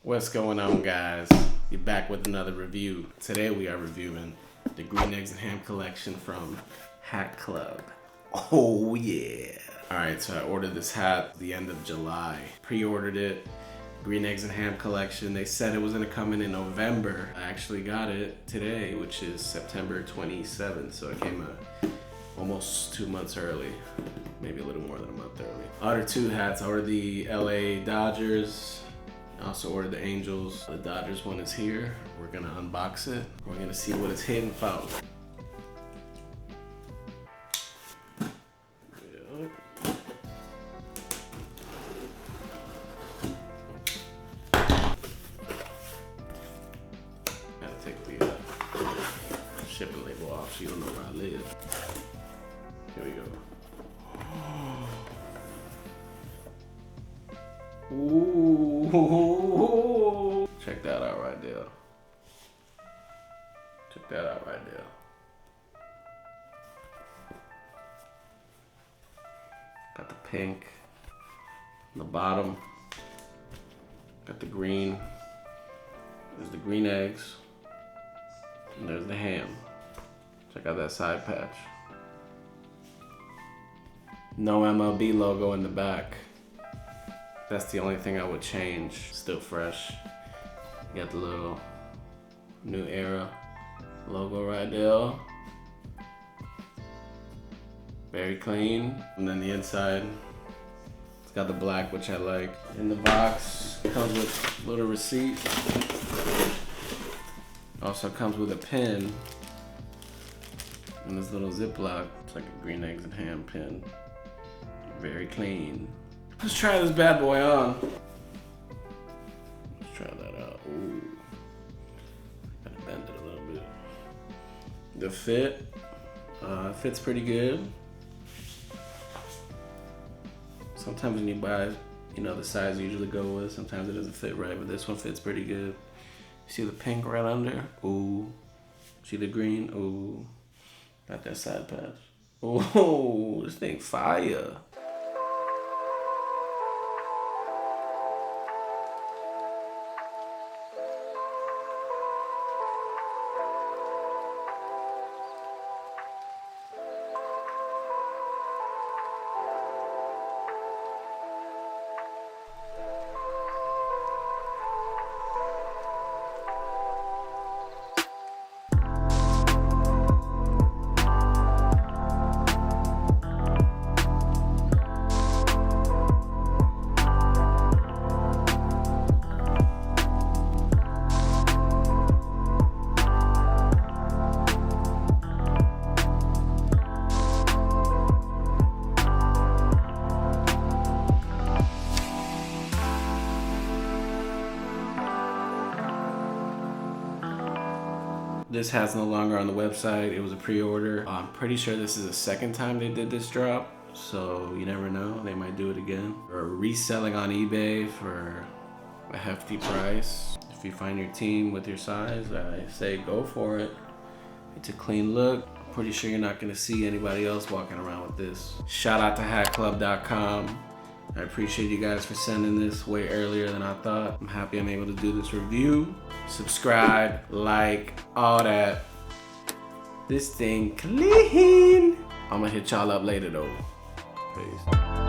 What's going on, guys? You're back with another review. Today we are reviewing the Green Eggs and Ham collection from Hat Club. Oh yeah. Alright, so I ordered this hat the end of July. Pre-ordered it. Green Eggs and Ham collection. They said it was gonna come in November. I actually got it today, which is September 27th. So it came almost 2 months early. Maybe a little more than a month early. I ordered two hats. I ordered the LA Dodgers. I also ordered the Angels. The Dodgers one is here. We're gonna unbox it. We're gonna see what it's hitting for. Gotta take the shipping label off so you don't know where I live. Here we go. Ooh. Check that out right there. Check that out right there. Got the pink on the bottom. Got the green. There's the green eggs. And there's the ham. Check out that side patch. No MLB logo in the back. That's the only thing I would change. Still fresh. You got the little New Era logo right there. Very clean. And then the inside, it's got the black, which I like. In the box, comes with a little receipt. Also comes with a pin. And this little Ziploc. It's like a Green Eggs and Ham pin. Very clean. Let's try this bad boy on. Let's try that out. Ooh. Gotta bend it a little bit. The fit, fits pretty good. Sometimes when you buy, the size you usually go with, sometimes it doesn't fit right, but this one fits pretty good. See the pink right under? Ooh. See the green? Ooh. Got that side patch. Ooh, this thing fire. This hat's no longer on the website. It was a pre-order. I'm pretty sure this is the second time they did this drop, so you never know. They might do it again. Or reselling on eBay for a hefty price. If you find your team with your size, I say go for it. It's a clean look. I'm pretty sure you're not gonna see anybody else walking around with this. Shout out to hatclub.com. I appreciate you guys for sending this way earlier than I thought. I'm happy I'm able to do this review. Subscribe, like, all that. This thing clean. I'm gonna hit y'all up later though. Peace.